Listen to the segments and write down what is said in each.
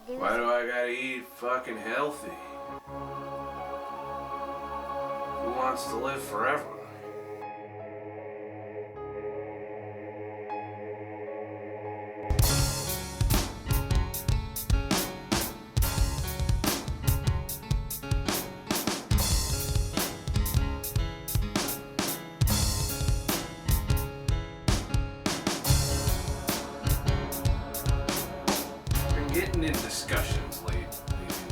Why do I gotta eat fucking healthy? Who wants to live forever? Getting in discussions lately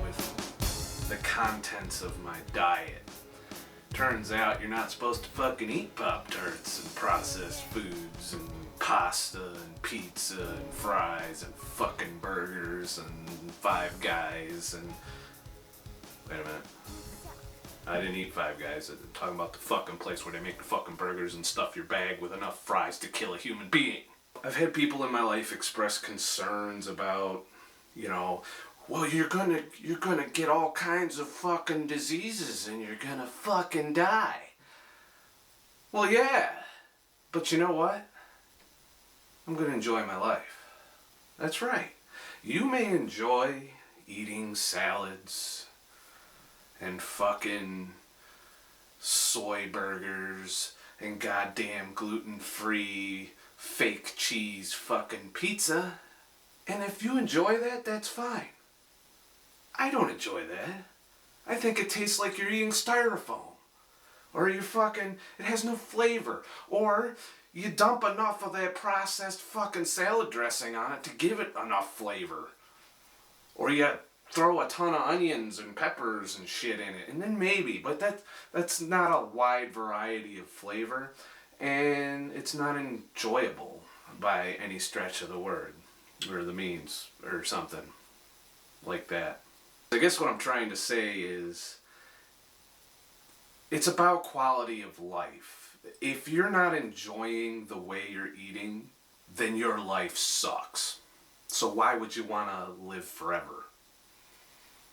with the contents of my diet. Turns out you're not supposed to fucking eat Pop-Tarts and processed foods and pasta and pizza and fries and fucking burgers and Five Guys and... Wait a minute. I didn't eat Five Guys. I'm talking about the fucking place where they make the fucking burgers and stuff your bag with enough fries to kill a human being. I've had people in my life express concerns about, well, you're gonna get all kinds of fucking diseases and you're gonna fucking die. Well, yeah, but you know what? I'm gonna enjoy my life. That's right. You may enjoy eating salads and fucking soy burgers and goddamn gluten-free fake cheese fucking pizza. And if you enjoy that, that's fine. I don't enjoy that. I think it tastes like you're eating styrofoam. Or it has no flavor. Or you dump enough of that processed fucking salad dressing on it to give it enough flavor. Or you throw a ton of onions and peppers and shit in it. And then maybe, but that's not a wide variety of flavor. And it's not enjoyable by any stretch of the word. Or the means, or something like that. I guess what I'm trying to say is, it's about quality of life. If you're not enjoying the way you're eating, then your life sucks. So why would you want to live forever?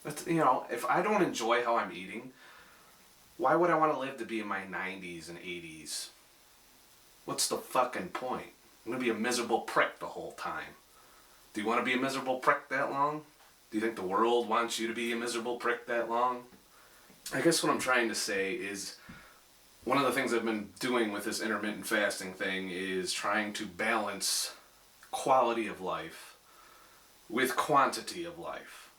If I don't enjoy how I'm eating, why would I want to live to be in my 90s and 80s? What's the fucking point? I'm going to be a miserable prick the whole time. Do you want to be a miserable prick that long? Do you think the world wants you to be a miserable prick that long? I guess what I'm trying to say is, one of the things I've been doing with this intermittent fasting thing is trying to balance quality of life with quantity of life.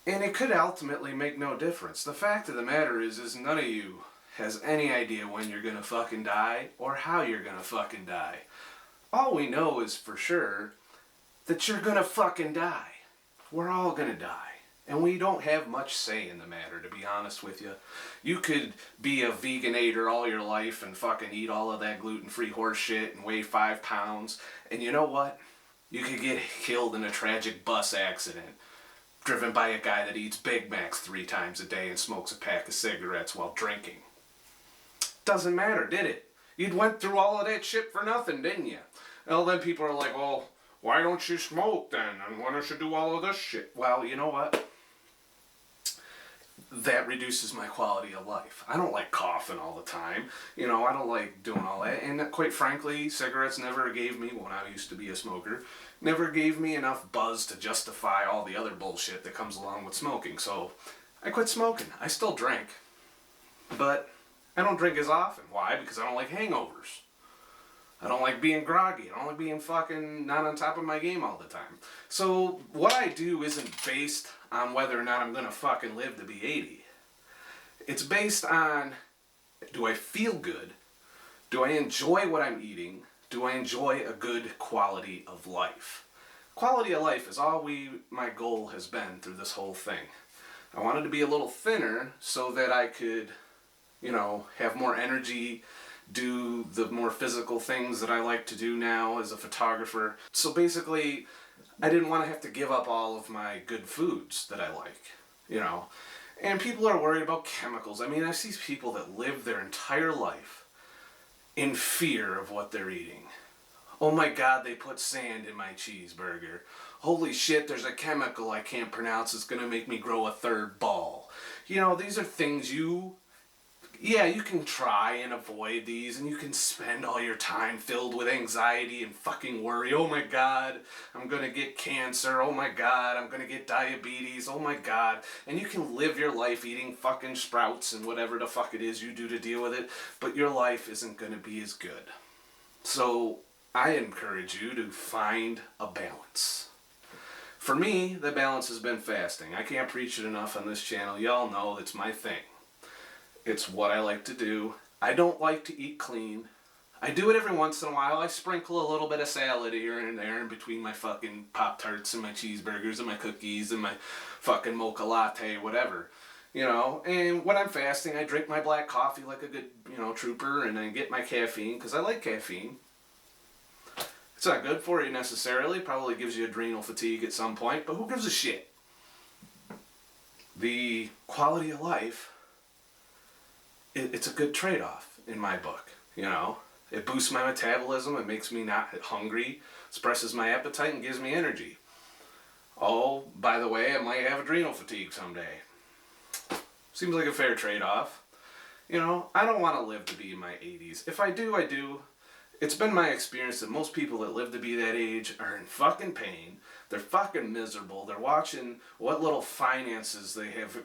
And it could ultimately make no difference. The fact of the matter is none of you has any idea when you're gonna fucking die or how you're gonna fucking die. All we know is for sure that you're gonna fucking die. We're all gonna die. And we don't have much say in the matter, to be honest with you. You could be a veganator all your life and fucking eat all of that gluten-free horse shit and weigh 5 pounds. And you know what? You could get killed in a tragic bus accident, driven by a guy that eats Big Macs 3 times a day and smokes a pack of cigarettes while drinking. Doesn't matter, did it? You went through all of that shit for nothing, didn't you? Well, then people are like, well, why don't you smoke then? And why don't you do all of this shit? Well, you know what? That reduces my quality of life. I don't like coughing all the time. I don't like doing all that. And quite frankly, cigarettes never gave me, when I used to be a smoker, never gave me enough buzz to justify all the other bullshit that comes along with smoking. So I quit smoking. I still drink. But I don't drink as often. Why? Because I don't like hangovers. I don't like being groggy. I don't like being fucking not on top of my game all the time. So what I do isn't based on whether or not I'm going to fucking live to be 80. It's based on, do I feel good? Do I enjoy what I'm eating? Do I enjoy a good quality of life? Quality of life is all my goal has been through this whole thing. I wanted to be a little thinner so that I could, have more energy, do the more physical things that I like to do now as a photographer. So basically, I didn't want to have to give up all of my good foods that I like, And people are worried about chemicals. I mean, I see people that live their entire life in fear of what they're eating. Oh my God, they put sand in my cheeseburger. Holy shit, there's a chemical I can't pronounce. It's going to make me grow a third ball. These are things you yeah, you can try and avoid these, and you can spend all your time filled with anxiety and fucking worry. Oh my God, I'm gonna get cancer. Oh my God, I'm gonna get diabetes. Oh my God. And you can live your life eating fucking sprouts and whatever the fuck it is you do to deal with it, but your life isn't gonna be as good. So I encourage you to find a balance. For me, the balance has been fasting. I can't preach it enough on this channel. Y'all know it's my thing. It's what I like to do. I don't like to eat clean. I do it every once in a while. I sprinkle a little bit of salad here and there in between my fucking Pop-Tarts and my cheeseburgers and my cookies and my fucking mocha latte, whatever. You know, and when I'm fasting, I drink my black coffee like a good, trooper, and I get my caffeine because I like caffeine. It's not good for you necessarily. Probably gives you adrenal fatigue at some point, but who gives a shit? The quality of life, it's a good trade-off in my book, It boosts my metabolism, it makes me not hungry, suppresses my appetite, and gives me energy. Oh, by the way, I might have adrenal fatigue someday. Seems like a fair trade-off. I don't want to live to be in my 80s. If I do, I do. It's been my experience that most people that live to be that age are in fucking pain. They're fucking miserable. They're watching what little finances they have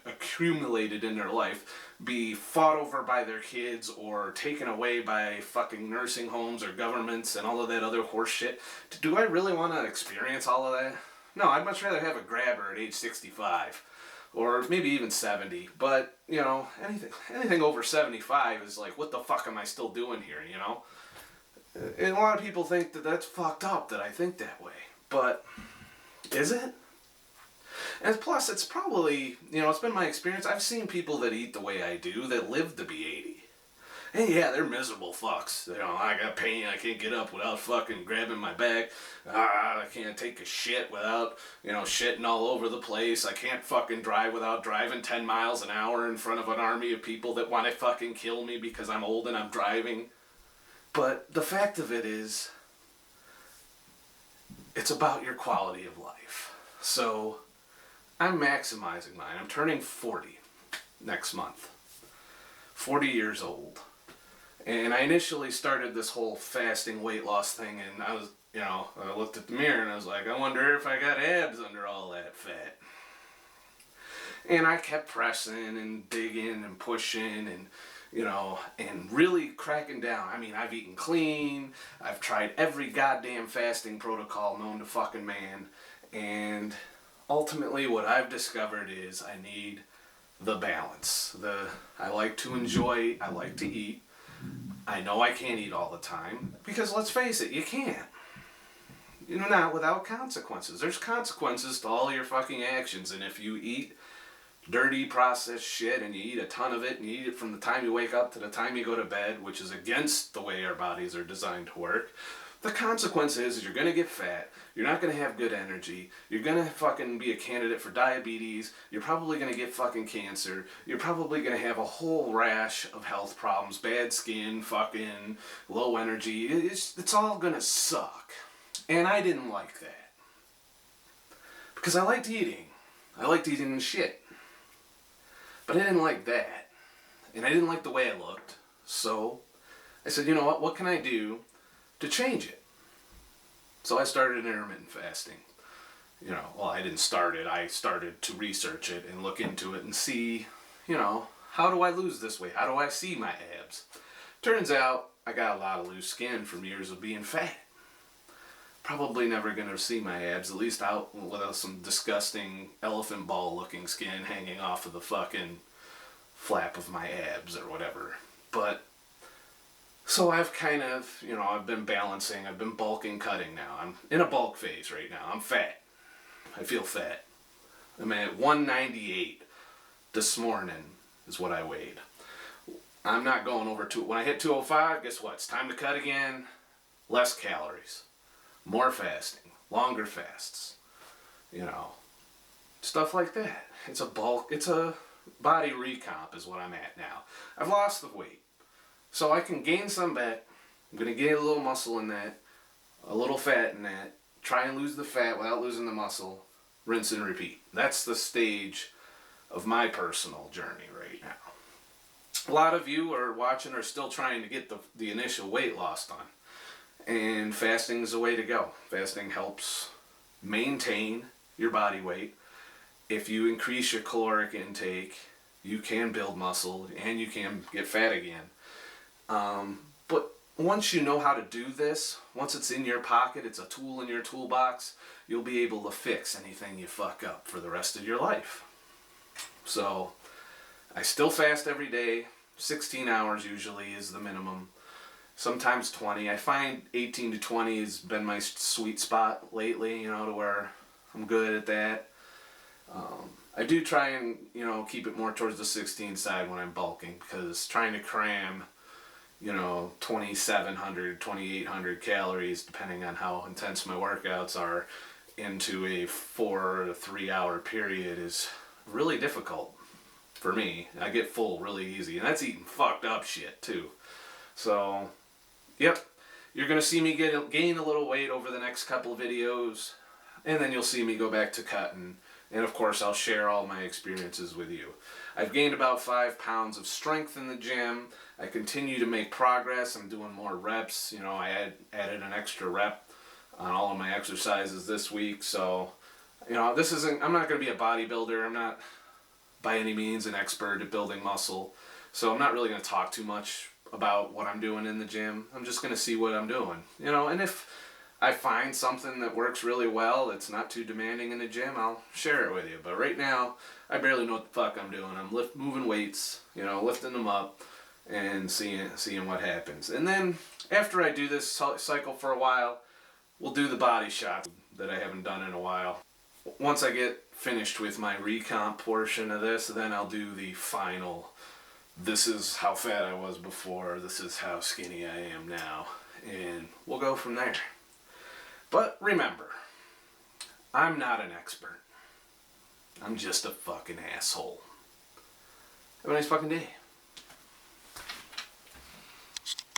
accumulated in their life be fought over by their kids or taken away by fucking nursing homes or governments and all of that other horse shit. Do I really want to experience all of that? No, I'd much rather have a grabber at age 65. Or maybe even 70. But, anything over 75 is like, what the fuck am I still doing here, And a lot of people think that that's fucked up that I think that way. But, is it? And plus, it's probably, it's been my experience. I've seen people that eat the way I do that live to be 80. And yeah, they're miserable fucks. I got pain, I can't get up without fucking grabbing my back. I can't take a shit without, shitting all over the place. I can't fucking drive without driving 10 miles an hour in front of an army of people that want to fucking kill me because I'm old and I'm driving. But the fact of it is, it's about your quality of life. So, I'm maximizing mine. I'm turning 40 next month. 40 years old. And I initially started this whole fasting weight loss thing, and I was, I looked at the mirror and I was like, I wonder if I got abs under all that fat. And I kept pressing and digging and pushing and, and really cracking down. I mean, I've eaten clean. I've tried every goddamn fasting protocol known to fucking man. And ultimately what I've discovered is I need the balance. I like to enjoy, I like to eat. I know I can't eat all the time, because let's face it, you can't. Not without consequences. There's consequences to all your fucking actions, and if you eat dirty processed shit and you eat a ton of it, and you eat it from the time you wake up to the time you go to bed, which is against the way our bodies are designed to work, the consequence is you're going to get fat, you're not going to have good energy, you're going to fucking be a candidate for diabetes, you're probably going to get fucking cancer, you're probably going to have a whole rash of health problems, bad skin, fucking low energy, it's all going to suck. And I didn't like that. Because I liked eating. I liked eating shit. But I didn't like that. And I didn't like the way I looked. So I said, what can I do to change it? So I started intermittent fasting. I didn't start it. I started to research it and look into it and see, how do I lose this weight? How do I see my abs? Turns out I got a lot of loose skin from years of being fat. Probably never going to see my abs, at least out without some disgusting elephant ball looking skin hanging off of the fucking flap of my abs or whatever. But so I've kind of, I've been balancing, I've been bulking, cutting now. I'm in a bulk phase right now. I'm fat. I feel fat. I'm at 198 this morning is what I weighed. I'm not going over when I hit 205, guess what? It's time to cut again. Less calories. More fasting. Longer fasts. Stuff like that. It's a body recomp is what I'm at now. I've lost the weight. So I can gain some back. I'm going to gain a little muscle in that, a little fat in that, try and lose the fat without losing the muscle, rinse and repeat. That's the stage of my personal journey right now. a lot of you are watching are still trying to get the initial weight loss done. And fasting is the way to go. Fasting helps maintain your body weight. If you increase your caloric intake, you can build muscle and you can get fat again. But once you know how to do this, once it's in your pocket, it's a tool in your toolbox, you'll be able to fix anything you fuck up for the rest of your life. So I still fast every day. 16 hours usually is the minimum. Sometimes 20. I find 18 to 20 has been my sweet spot lately, to where I'm good at that. I do try and, keep it more towards the 16 side when I'm bulking, because trying to cram, 2,700, 2,800 calories, depending on how intense my workouts are, into a 4 to 3 hour period is really difficult for me. I get full really easy, and that's eating fucked up shit too. So, yep, you're gonna see me gain a little weight over the next couple of videos, and then you'll see me go back to cutting, and of course I'll share all my experiences with you. I've gained about 5 pounds of strength in the gym. I continue to make progress. I'm doing more reps. I added an extra rep on all of my exercises this week. So, I'm not going to be a bodybuilder. I'm not by any means an expert at building muscle. So I'm not really going to talk too much about what I'm doing in the gym. I'm just going to see what I'm doing. And if I find something that works really well, that's not too demanding in the gym, I'll share it with you. But right now, I barely know what the fuck I'm doing. I'm moving weights, lifting them up and seeing what happens. And then after I do this cycle for a while, we'll do the body shots that I haven't done in a while. Once I get finished with my recomp portion of this, then I'll do the final, this is how fat I was before, this is how skinny I am now, and we'll go from there. But remember, I'm not an expert. I'm just a fucking asshole. Have a nice fucking day.